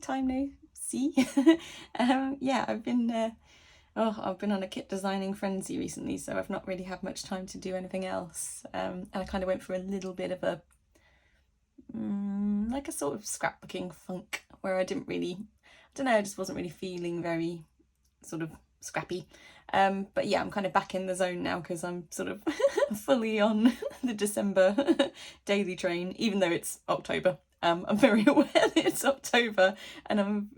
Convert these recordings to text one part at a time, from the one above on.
time no see. Yeah, I've been on a kit designing frenzy recently, so I've not really had much time to do anything else. And I kind of went through a little bit of a like a sort of scrapbooking funk where I don't know, I just wasn't really feeling very sort of scrappy. But yeah, I'm kind of back in the zone now because I'm sort of fully on the December daily train, even though it's October. I'm very aware that it's October, and I'm,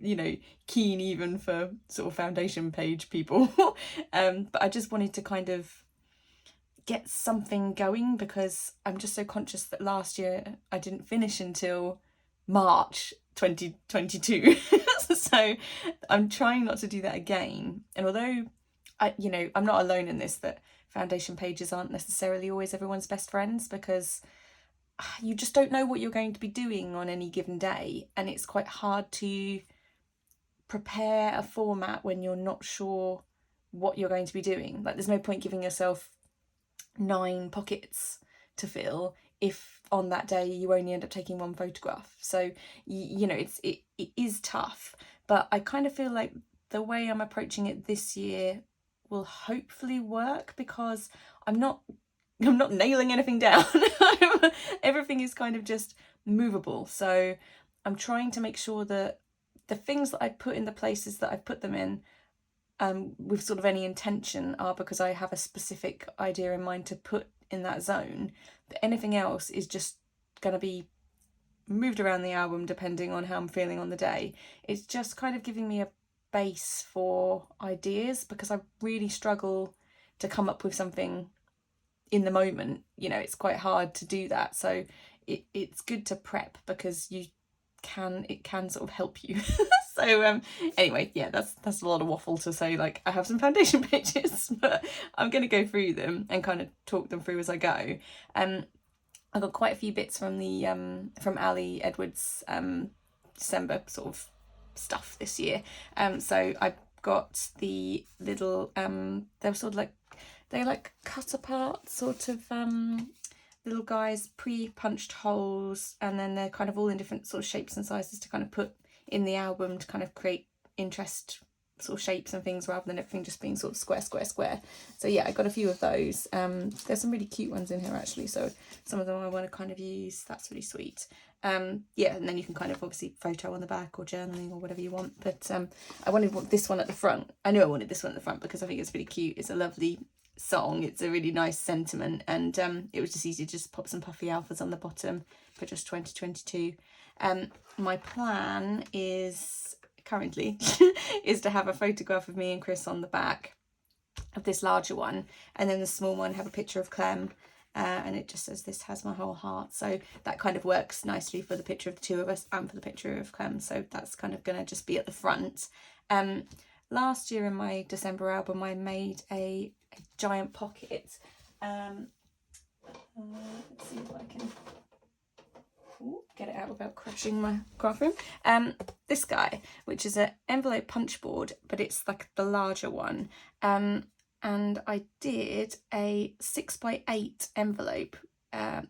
keen even for sort of foundation page people. But I just wanted to kind of get something going because I'm just so conscious that last year I didn't finish until March 2022. So I'm trying not to do that again. And although I'm not alone in this, that foundation pages aren't necessarily always everyone's best friends, because you just don't know what you're going to be doing on any given day, and it's quite hard to prepare a format when you're not sure what you're going to be doing. Like, there's no point giving yourself 9 pockets to fill if on that day you only end up taking 1 photograph. So it is tough, but I kind of feel like the way I'm approaching it this year will hopefully work, because I'm not nailing anything down. Everything is kind of just movable. So I'm trying to make sure that the things that I put in the places that I've put them in, with sort of any intention, are because I have a specific idea in mind to put in that zone. But anything else is just going to be moved around the album depending on how I'm feeling on the day. It's just kind of giving me a base for ideas, because I really struggle to come up with something in the moment. It's quite hard to do that. So it's good to prep, because it can sort of help you. So anyway, yeah, that's a lot of waffle to say, like, I have some foundation pages, but I'm going to go through them and kind of talk them through as I go. I got quite a few bits from the from Ali Edwards December sort of stuff this year. So I got the little they're sort of like, they're like cut apart sort of little guys, pre-punched holes, and then they're kind of all in different sort of shapes and sizes to kind of put in the album to kind of create interest sort of shapes and things, rather than everything just being sort of square. So yeah, I got a few of those. There's some really cute ones in here actually, so some of them I want to kind of use. That's really sweet. Yeah, and then you can kind of obviously photo on the back or journaling or whatever you want, but I wanted this one at the front. I knew I wanted this one at the front because I think it's really cute. It's a lovely song, it's a really nice sentiment, and it was just easy to just pop some puffy alphas on the bottom for just 2022. My plan is currently is to have a photograph of me and Chris on the back of this larger one, and then the small one have a picture of Clem, and it just says, "This has my whole heart." So that kind of works nicely for the picture of the two of us and for the picture of Clem, so that's kind of gonna just be at the front. Last year in my December album I made a giant pocket. Let's see if I can get it out without crushing my craft room. This guy, which is an envelope punch board, but it's like the larger one. And I did a 6x8 envelope,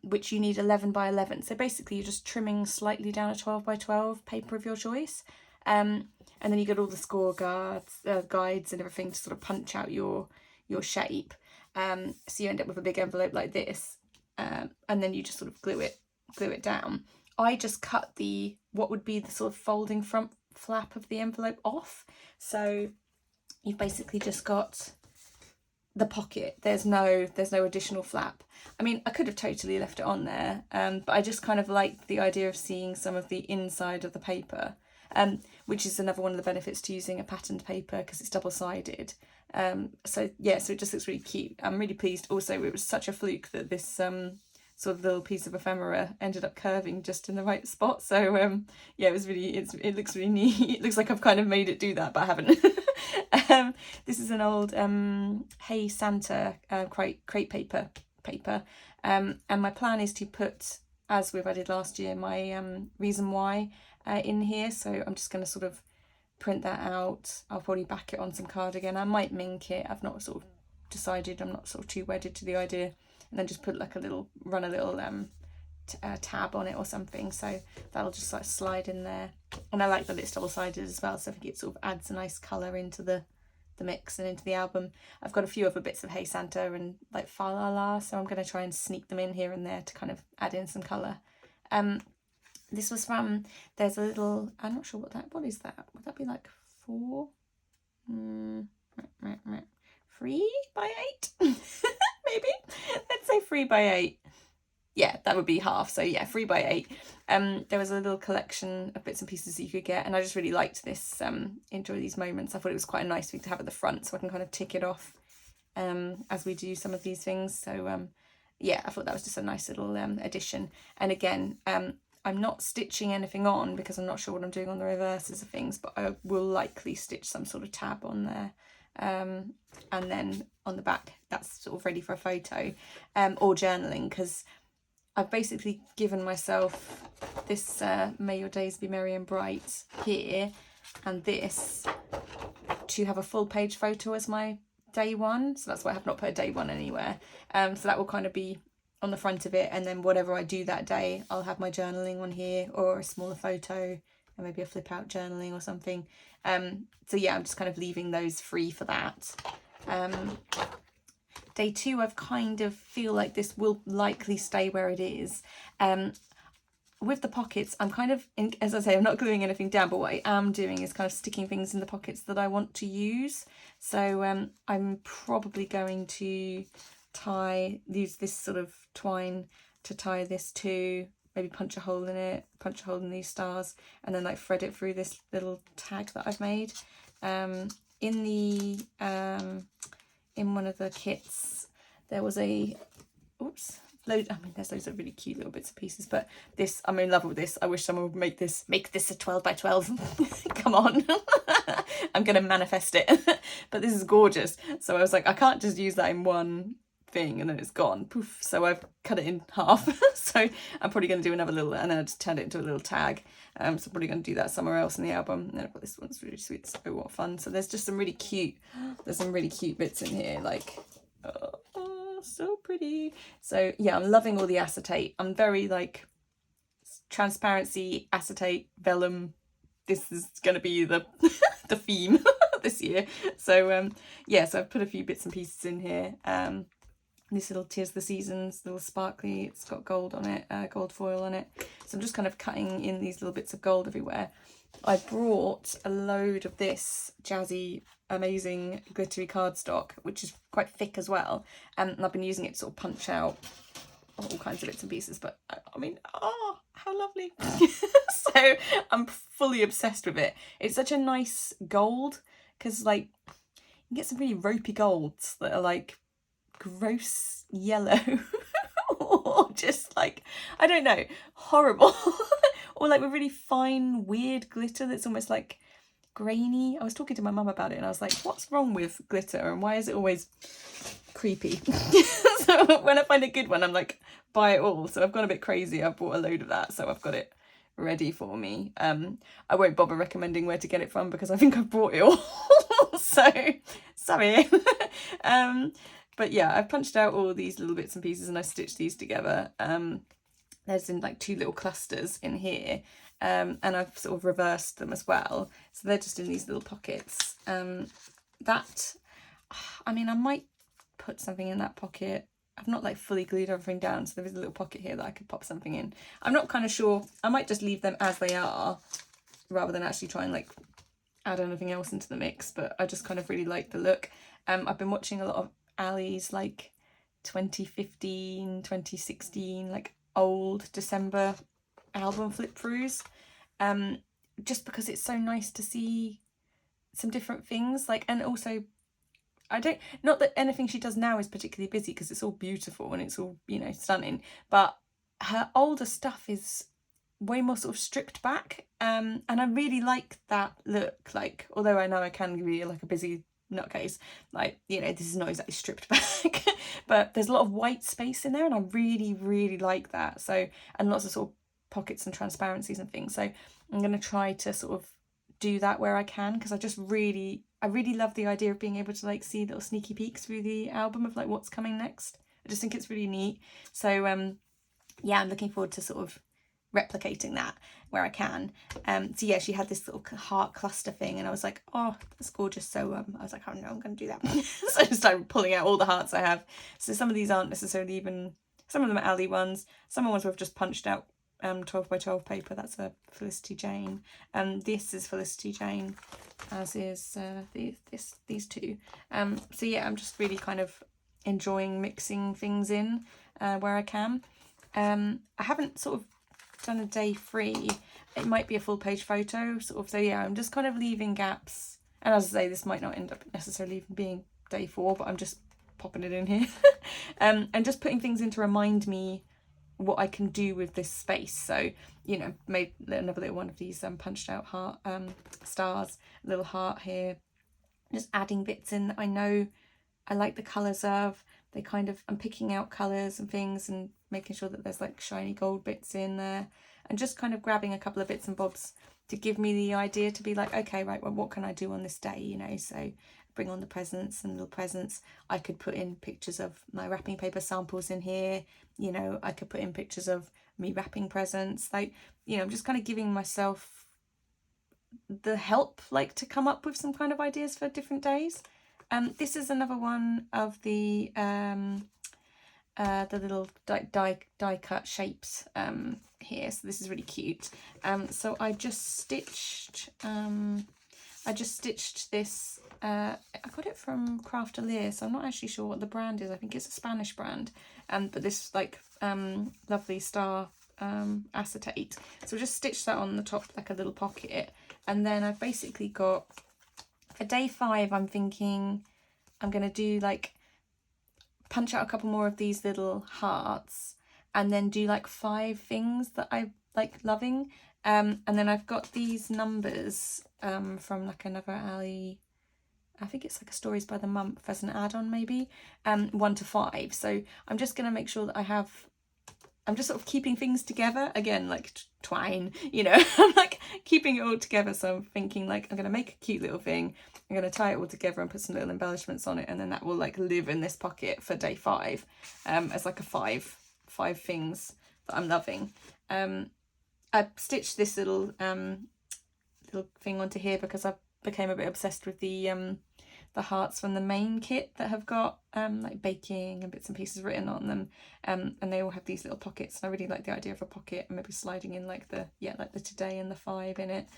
which you need 11x11. So basically you're just trimming slightly down a 12x12 paper of your choice. And then you get all the score guides and everything to sort of punch out your shape. So you end up with a big envelope like this, and then you just sort of glue it down. I just cut what would be the sort of folding front flap of the envelope off. So you've basically just got the pocket. There's no additional flap. I mean, I could have totally left it on there, but I just kind of liked the idea of seeing some of the inside of the paper. Which is another one of the benefits to using a patterned paper, because it's double-sided. So it just looks really cute. I'm really pleased. Also, it was such a fluke that this sort of little piece of ephemera ended up curving just in the right spot. So it was really, it looks really neat. It looks like I've kind of made it do that, but I haven't. This is an old Hey Santa crepe paper. And my plan is to put, as I did last year, my reason why in here. So I'm just going to sort of print that out. I'll probably back it on some cardigan. I might mink it. I've not sort of decided. I'm not sort of too wedded to the idea. And then just put like run a little tab on it or something, so that'll just like slide in there. And I like that it's double-sided as well, so I think it sort of adds a nice colour into the mix and into the album. I've got a few other bits of Hey Santa and like Fa La La, so I'm going to try and sneak them in here and there to kind of add in some colour. This was from, there's a little, I'm not sure what is that? Would that be like 4? 3 by 8? Maybe? Let's say 3 by 8. Yeah, that would be half, so yeah, 3 by 8. There was a little collection of bits and pieces that you could get, and I just really liked this, enjoy these moments. I thought it was quite a nice thing to have at the front, so I can kind of tick it off as we do some of these things. So yeah, I thought that was just a nice little addition. And again, I'm not stitching anything on because I'm not sure what I'm doing on the reverses of things, but I will likely stitch some sort of tab on there. And then on the back, that's sort of ready for a photo or journaling, because I've basically given myself this May Your Days Be Merry and Bright here, and this to have a full page photo as my day one. So that's why I have not put a day one anywhere. So that will kind of be on the front of it, and then whatever I do that day, I'll have my journaling on here, or a smaller photo, and maybe a flip out journaling or something. So yeah, I'm just kind of leaving those free for that. Day 2, I've kind of feel like this will likely stay where it is. With the pockets, I'm kind of, as I say, I'm not gluing anything down, but what I am doing is kind of sticking things in the pockets that I want to use. So I'm probably going to use this sort of twine to tie this to, maybe punch a hole in it, punch a hole in these stars, and then like thread it through this little tag that I've made. In one of the kits, there was a, there's loads of really cute little bits and pieces, but this, I'm in love with this. I wish someone would make this a 12 by 12. Come on. I'm going to manifest it. But this is gorgeous. So I was like, I can't just use that in one thing and then it's gone. Poof. So I've cut it in half. So I'm probably going to do another little, and then I just turned it into a little tag. So I'm probably going to do that somewhere else in the album. And then I've got this one's really sweet. So what fun. So there's just some really cute bits in here. Like, oh, so pretty. So yeah, I'm loving all the acetate. I'm very like transparency, acetate, vellum. This is going to be the the theme this year. So yeah, so I've put a few bits and pieces in here. This little Tears the Seasons, little sparkly, it's got gold on it, gold foil on it. So I'm just kind of cutting in these little bits of gold everywhere. I brought a load of this jazzy, amazing glittery cardstock, which is quite thick as well. And I've been using it to sort of punch out all kinds of bits and pieces. But I mean, oh, how lovely. So I'm fully obsessed with it. It's such a nice gold, because like you get some really ropey golds that are like gross yellow or just like, I don't know, horrible. Or like with really fine weird glitter that's almost like grainy. I was talking to my mum about it and I was like, what's wrong with glitter and why is it always creepy? So when I find a good one, I'm like, buy it all. So I've gone a bit crazy. I've bought a load of that, so I've got it ready for me. I won't bother recommending where to get it from because I think I've bought it all. So sorry. But yeah, I've punched out all these little bits and pieces and I stitched these together. There's in like 2 little clusters in here, and I've sort of reversed them as well. So they're just in these little pockets. That, I mean, I might put something in that pocket. I've not like fully glued everything down, so there is a little pocket here that I could pop something in. I'm not kind of sure. I might just leave them as they are rather than actually try and like add anything else into the mix, but I just kind of really like the look. I've been watching a lot of Ali's like 2015, 2016, like old December album flip-throughs, just because it's so nice to see some different things, like, and also not that anything she does now is particularly busy because it's all beautiful and it's all, you know, stunning, but her older stuff is way more sort of stripped back, and I really like that look. Like, although I know I can be like a busy nutcase, like, you know, this is not exactly stripped back, but there's a lot of white space in there and I really like that. So, and lots of sort of pockets and transparencies and things, so I'm going to try to sort of do that where I can, because I really love the idea of being able to like see little sneaky peeks through the album of like what's coming next. I just think it's really neat. So yeah, I'm looking forward to sort of replicating that where I can. So yeah, she had this little heart cluster thing, and I was like, oh, that's gorgeous. So I was like, oh no, I'm going to do that. So I just started pulling out all the hearts I have. So some of these aren't necessarily even, some of them are Ali ones, some of ones we've just punched out 12 by 12 paper. That's a Felicity Jane. This is Felicity Jane, as is these two. So yeah, I'm just really kind of enjoying mixing things in where I can. I haven't sort of done a day 3. It might be a full page photo, sort of. So yeah, I'm just kind of leaving gaps. And as I say, this might not end up necessarily even being day 4, but I'm just popping it in here. And just putting things in to remind me what I can do with this space. So, you know, made another little one of these punched out heart stars, a little heart here. Just adding bits in that I know I like the colours of. They kind of, I'm picking out colours and things and making sure that there's like shiny gold bits in there, and just kind of grabbing a couple of bits and bobs to give me the idea to be like, okay, right, well, what can I do on this day, you know? So bring on the presents and little presents. I could put in pictures of my wrapping paper samples in here, you know, I could put in pictures of me wrapping presents, like, you know, I'm just kind of giving myself the help, like, to come up with some kind of ideas for different days. This is another one of the little die cut shapes here. So this is really cute. So I just stitched this. I got it from Craftalier, so I'm not actually sure what the brand is. I think it's a Spanish brand. But this like lovely star acetate. So just stitched that on the top like a little pocket, and then I've basically got, for day 5, I'm thinking I'm going to do like punch out a couple more of these little hearts, and then do like 5 things that I like loving. And then I've got these numbers from like another Ali, I think it's like a Stories by the Month as an add-on maybe, 1 to 5. So I'm just going to make sure that I'm just sort of keeping things together again, like twine, you know. I'm like keeping it all together. So I'm thinking like, I'm going to make a cute little thing, I'm going to tie it all together and put some little embellishments on it, and then that will like live in this pocket for day 5 as like a five things that I'm loving. I stitched this little thing onto here because I became a bit obsessed with the hearts from the main kit that have got like baking and bits and pieces written on them, and they all have these little pockets, and I really like the idea of a pocket and maybe sliding in like the today and the 5 in it.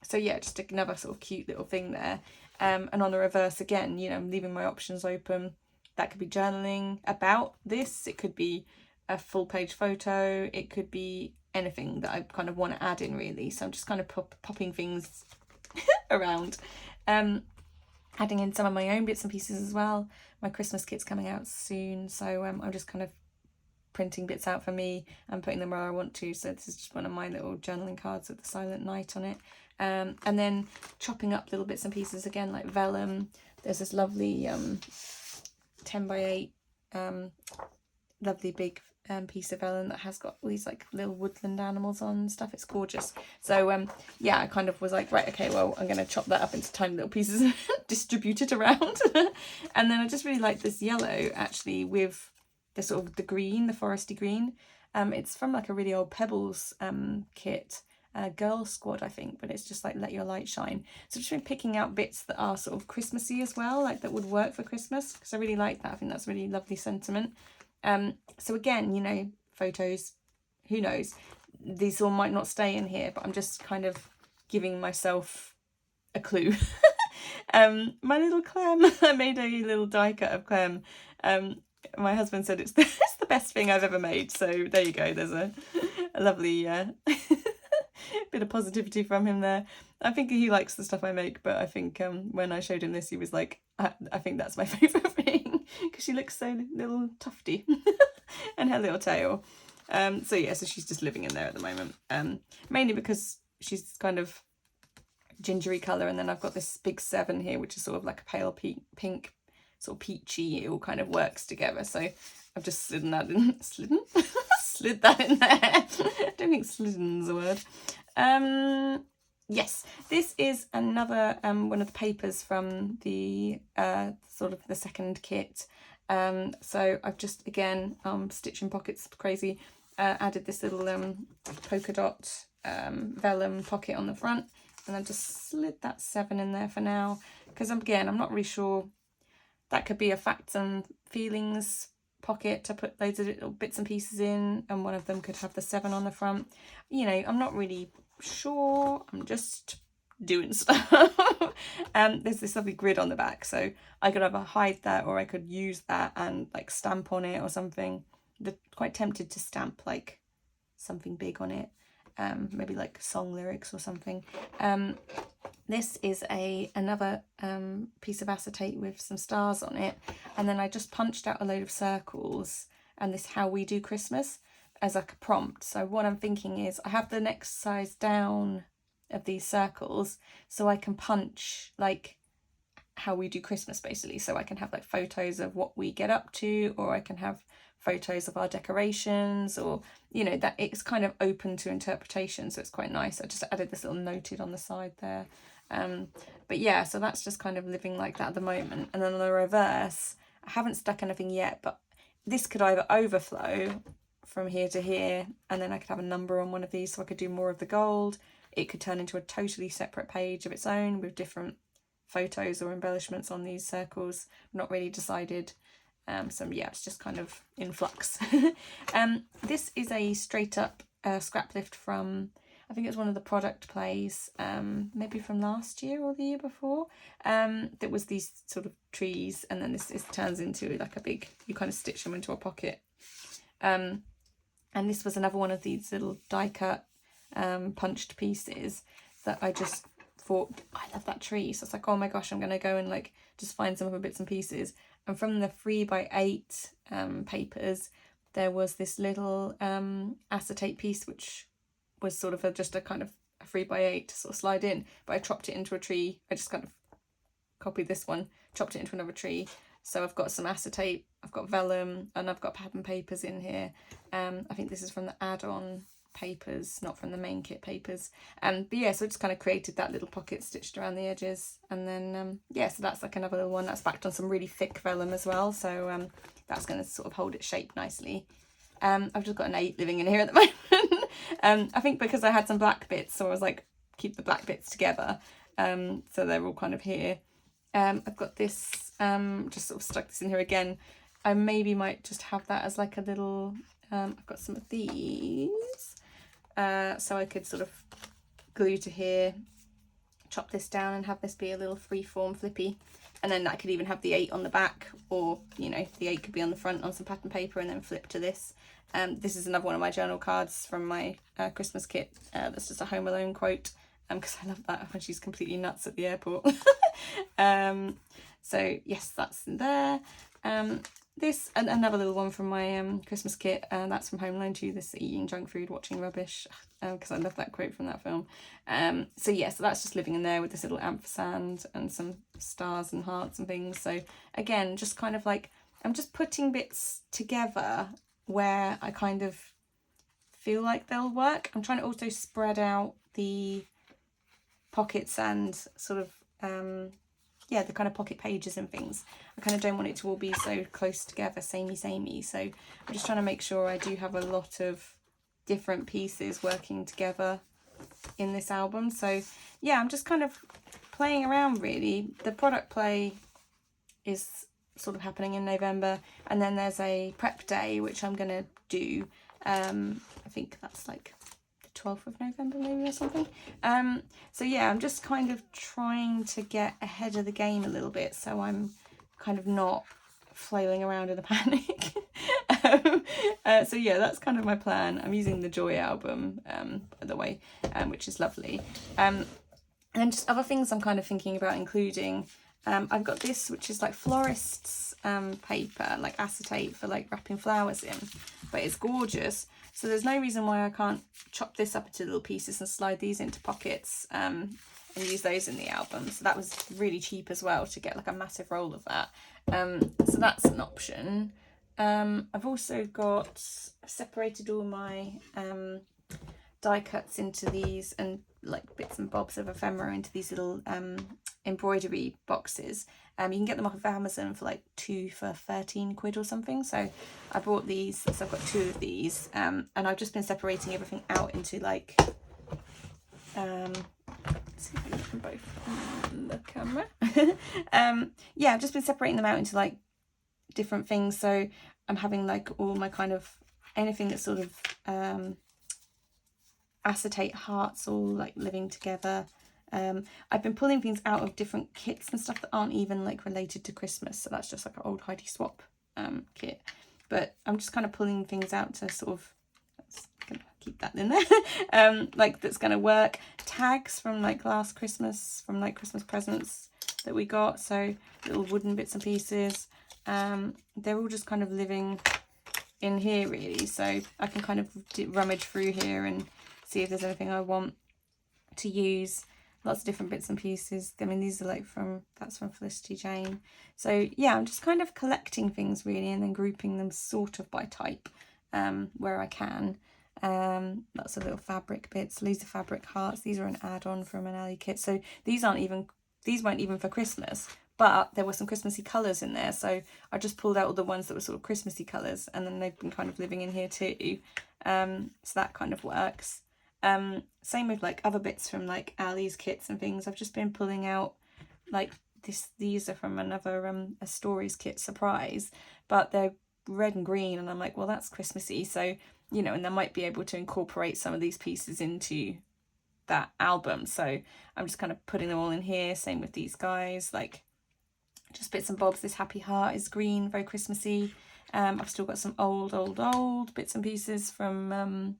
So yeah, just another sort of cute little thing there. And on the reverse again, you know, I'm leaving my options open. That could be journaling about this, it could be a full page photo, it could be anything that I kind of want to add in really. So I'm just kind of popping things around. Adding in some of my own bits and pieces as well. My Christmas kit's coming out soon, so I'm just kind of printing bits out for me and putting them where I want to. So this is just one of my little journaling cards with the Silent Night on it. And then chopping up little bits and pieces again, like vellum. There's this lovely 10 by 8 lovely big piece of vellum that has got all these like little woodland animals on and stuff. It's gorgeous. So yeah, I kind of was like, right, okay, well, I'm going to chop that up into tiny little pieces and distribute it around. And then I just really like this yellow actually with the sort of the green, the foresty green. It's from like a really old Pebbles kit, Girl Squad I think, but it's just like Let Your Light Shine. So I've just been picking out bits that are sort of Christmassy as well, like that would work for Christmas, because I really like that. I think that's a really lovely sentiment. So again, you know, photos, who knows, these all might not stay in here, but I'm just kind of giving myself a clue. My little clam, I made a little die cut of clam. My husband said it's the best thing I've ever made, so there you go, there's a lovely bit of positivity from him there. I think he likes the stuff I make, but I think when I showed him this, he was like, I think that's my favourite thing, because she looks so little tufty and her little tail. So yeah, so she's just living in there at the moment, mainly because she's kind of gingery colour, and then I've got this big 7 here, which is sort of like a pale pink, sort of peachy. It all kind of works together, so I've just slid that in there. I don't think slidden's a word. Yes, this is another one of the papers from the sort of the second kit. So I've just, again, stitching pockets crazy, added this little polka dot vellum pocket on the front, and I've just slid that 7 in there for now, because again, I'm not really sure. That could be a facts and feelings pocket to put loads of little bits and pieces in, and one of them could have the 7 on the front. You know, I'm not really sure. I'm just doing stuff. There's this lovely grid on the back, so I could either hide that or I could use that and like stamp on it or something. I'm quite tempted to stamp like something big on it, maybe like song lyrics or something. This is another piece of acetate with some stars on it, and then I just punched out a load of circles and this "How We Do Christmas" as like a prompt. So what I'm thinking is I have the next size down of these circles, so I can punch like how we do Christmas basically. So I can have like photos of what we get up to, or I can have photos of our decorations, or you know, that it's kind of open to interpretation, so it's quite nice. I just added this little noted on the side there. But yeah, so that's just kind of living like that at the moment. And then on the reverse, I haven't stuck anything yet, but this could either overflow from here to here, and then I could have a number on one of these, so I could do more of the gold. It could turn into a totally separate page of its own with different photos or embellishments on these circles. I've not really decided. So yeah, it's just kind of in flux. This is a straight up scrap lift from, I think it was one of the product plays, maybe from last year or the year before. That was these sort of trees, and then this turns into like a big, you kind of stitch them into a pocket. And this was another one of these little die cut punched pieces that I just thought, I love that tree. So it's like, oh my gosh, I'm going to go and like just find some of the bits and pieces. And from the 3x8 papers, there was this little acetate piece, which was sort of just a kind of a 3x8 to sort of slide in, but I chopped it into a tree. I just kind of copied this one, chopped it into another tree. So I've got some acetate, I've got vellum, and I've got pattern papers in here. I think this is from the add-on papers, not from the main kit papers. But yeah, so I just kind of created that little pocket stitched around the edges, and then yeah, so that's like another little one that's backed on some really thick vellum as well, so that's going to sort of hold its shape nicely. I've just got an 8 living in here at the moment. I think because I had some black bits, so I was like, keep the black bits together, so they're all kind of here. I've got this, just sort of stuck this in here again. I maybe might just have that as like a little, I've got some of these, so I could sort of glue to here, chop this down and have this be a little freeform flippy, and then I could even have the 8 on the back, or you know, the 8 could be on the front on some pattern paper and then flip to this. This is another one of my journal cards from my Christmas kit. That's just a Home Alone quote, because I love that when she's completely nuts at the airport. So yes, that's in there. This and another little one from my Christmas kit, and that's from Home Alone 2, this eating junk food, watching rubbish, because I love that quote from that film. So yeah, so that's just living in there with this little ampersand and some stars and hearts and things. So again, just kind of like, I'm just putting bits together where I kind of feel like they'll work. I'm trying to also spread out the pockets and sort of yeah, the kind of pocket pages and things. I kind of don't want it to all be so close together, samey. So I'm just trying to make sure I do have a lot of different pieces working together in this album. So yeah, I'm just kind of playing around really. The product play is sort of happening in November, and then there's a prep day which I'm gonna do. I think that's like 12th of November maybe or something. So yeah, I'm just kind of trying to get ahead of the game a little bit, so I'm kind of not flailing around in a panic. So yeah, that's kind of my plan. I'm using the Joy album, by the way, which is lovely. And then just other things I'm kind of thinking about including. I've got this, which is like florist's paper, like acetate for like wrapping flowers in, but it's gorgeous. So there's no reason why I can't chop this up into little pieces and slide these into pockets and use those in the album. So that was really cheap as well, to get like a massive roll of that. So that's an option. I've also got separated all my die cuts into these and like bits and bobs of ephemera into these little embroidery boxes. You can get them off of Amazon for like 2 for 13 quid or something. So I bought these, so I've got 2 of these, and I've just been separating everything out into like let's see if I can get them both on the camera. Yeah, I've just been separating them out into like different things. So I'm having like all my kind of anything that's sort of acetate hearts all like living together. I've been pulling things out of different kits and stuff that aren't even like related to Christmas, so that's just like an old Heidi Swap kit, but I'm just kind of pulling things out to sort of, let's keep that in there, like that's going to work. Tags from like last Christmas, from like Christmas presents that we got, so little wooden bits and pieces. They're all just kind of living in here really, so I can kind of rummage through here and see if there's anything I want to use. Lots of different bits and pieces. I mean, these are like that's from Felicity Jane. So yeah, I'm just kind of collecting things really, and then grouping them sort of by type, where I can. Lots of little fabric bits. These are fabric hearts. These are an add-on from an Nelly kit. So these weren't even for Christmas, but there were some Christmassy colours in there. So I just pulled out all the ones that were sort of Christmassy colours, and then they've been kind of living in here too. So that kind of works. Same with like other bits from like Ali's kits and things. I've just been pulling out like these are from another a stories kit surprise, but they're red and green, and I'm like, well, that's Christmassy, so you know, and they might be able to incorporate some of these pieces into that album, so I'm just kind of putting them all in here. Same with these guys, like just bits and bobs. This happy heart is green, very Christmassy. I've still got some old bits and pieces from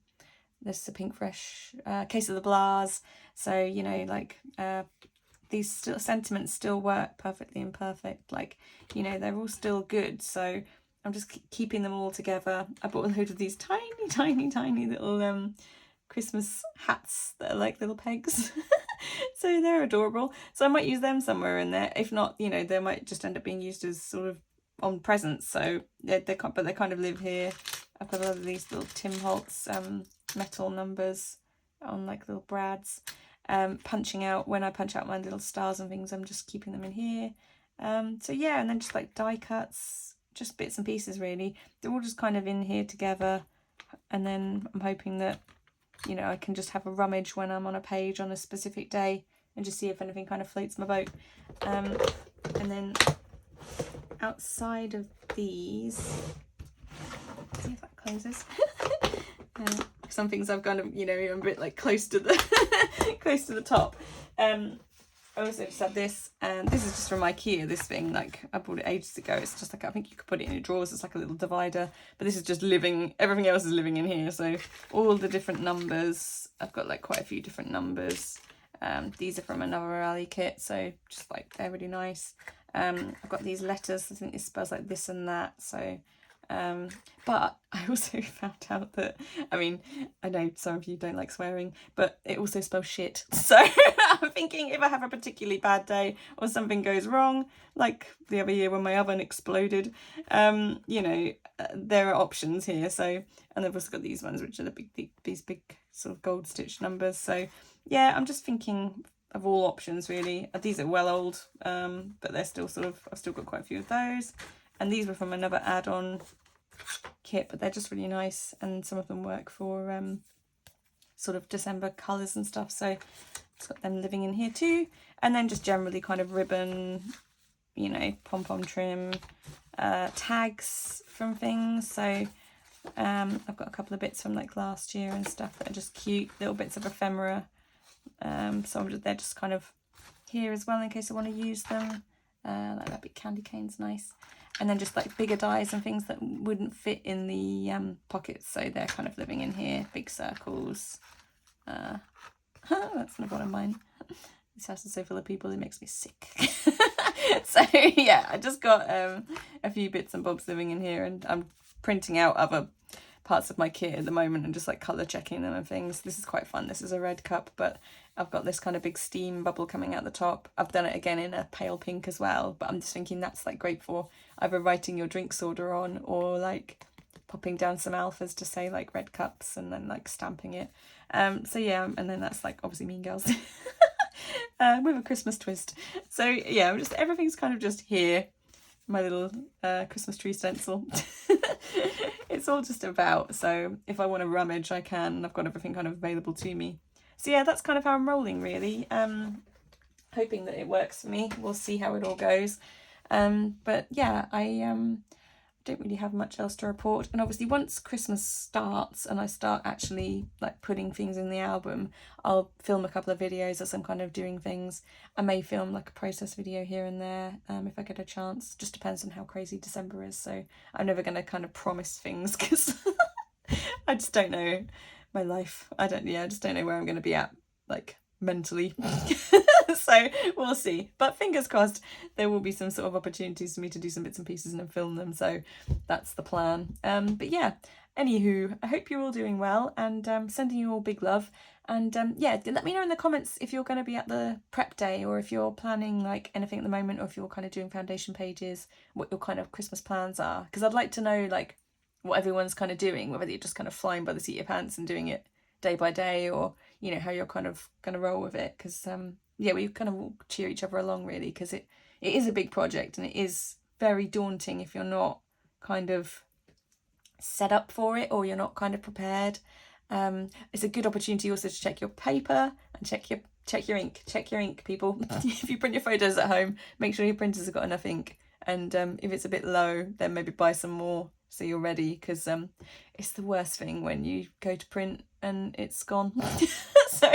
this is a Pink Fresh Case of the Blahs, so you know, like these sentiments still work perfectly imperfect, like, you know, they're all still good, so I'm just keeping them all together. I bought a load of these tiny little Christmas hats that are like little pegs. So they're adorable, so I might use them somewhere in there. If not, you know, they might just end up being used as sort of on presents, so they kind of live here. I've got a lot of these little Tim Holtz metal numbers on like little brads. Punching out, when I punch out my little stars and things, I'm just keeping them in here. So yeah, and then just like die cuts, just bits and pieces really. They're all just kind of in here together, and then I'm hoping that, you know, I can just have a rummage when I'm on a page on a specific day and just see if anything kind of floats my boat. And then outside of these, see if that closes. Some things I've kind of, you know, I'm a bit like close to the close to the top. I also just have this, and this is just from IKEA. This thing, like, I bought it ages ago. It's just like, I think you could put it in your drawers. It's like a little divider, but this is just living. Everything else is living in here. So all the different numbers. I've got like quite a few different numbers. These are from another Ali kit, so just like they're really nice. I've got these letters. I think this spells like this and that. So. But I also found out that, I mean, I know some of you don't like swearing, but it also spells shit. So I'm thinking if I have a particularly bad day or something goes wrong, like the other year when my oven exploded, you know, there are options here. So, and I've also got these ones, which are these big sort of gold stitch numbers. So yeah, I'm just thinking of all options really. These are well old, but they're still sort of, I've still got quite a few of those. And these were from another add-on kit, but they're just really nice, and some of them work for sort of December colours and stuff, so it's got them living in here too. And then just generally kind of ribbon, you know, pom-pom trim, tags from things. So I've got a couple of bits from like last year and stuff that are just cute little bits of ephemera, so they're just kind of here as well in case I want to use them. Like that big candy cane's nice. And then just like bigger dies and things that wouldn't fit in the pockets, so they're kind of living in here. Big circles. That's not one of mine. This house is so full of people, it makes me sick. So yeah, I just got a few bits and bobs living in here, and I'm printing out other parts of my kit at the moment and just like colour checking them and things. This is quite fun. This is a red cup, but I've got this kind of big steam bubble coming out the top. I've done it again in a pale pink as well, but I'm just thinking that's like great for either writing your drinks order on, or like popping down some alphas to say like red cups and then like stamping it. So yeah, and then that's like obviously Mean Girls with a Christmas twist. So yeah, just everything's kind of just here. My little Christmas tree stencil. It's all just about, so if I want to rummage I can. I've got everything kind of available to me. So yeah, that's kind of how I'm rolling really. Hoping that it works for me. We'll see how it all goes. But yeah, I don't really have much else to report. And obviously once Christmas starts and I start actually like putting things in the album, I'll film a couple of videos as I'm kind of doing things. I may film like a process video here and there if I get a chance. Just depends on how crazy December is. So I'm never going to kind of promise things because I just don't know my life. I just don't know where I'm going to be at like mentally. So we'll see, but fingers crossed there will be some sort of opportunities for me to do some bits and pieces and film them, so that's the plan. But yeah, anywho, I hope you're all doing well, and sending you all big love. And yeah, let me know in the comments if you're going to be at the prep day, or if you're planning like anything at the moment, or if you're kind of doing foundation pages, what your kind of Christmas plans are, because I'd like to know like what everyone's kind of doing, whether you're just kind of flying by the seat of your pants and doing it day by day, or you know how you're kind of going to roll with it, because yeah, we kind of cheer each other along really, because it is a big project and it is very daunting if you're not kind of set up for it, or you're not kind of prepared. It's a good opportunity also to check your paper and check your ink, people. If you print your photos at home, make sure your printers have got enough ink, and if it's a bit low then maybe buy some more so you're ready, because it's the worst thing when you go to print and it's gone. So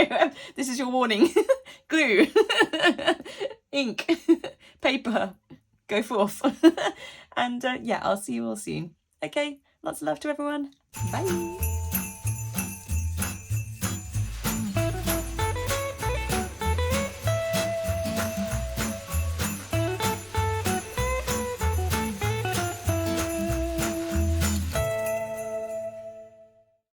this is your warning. Glue, ink, paper, go forth. And yeah, I'll see you all soon. Okay, lots of love to everyone. Bye.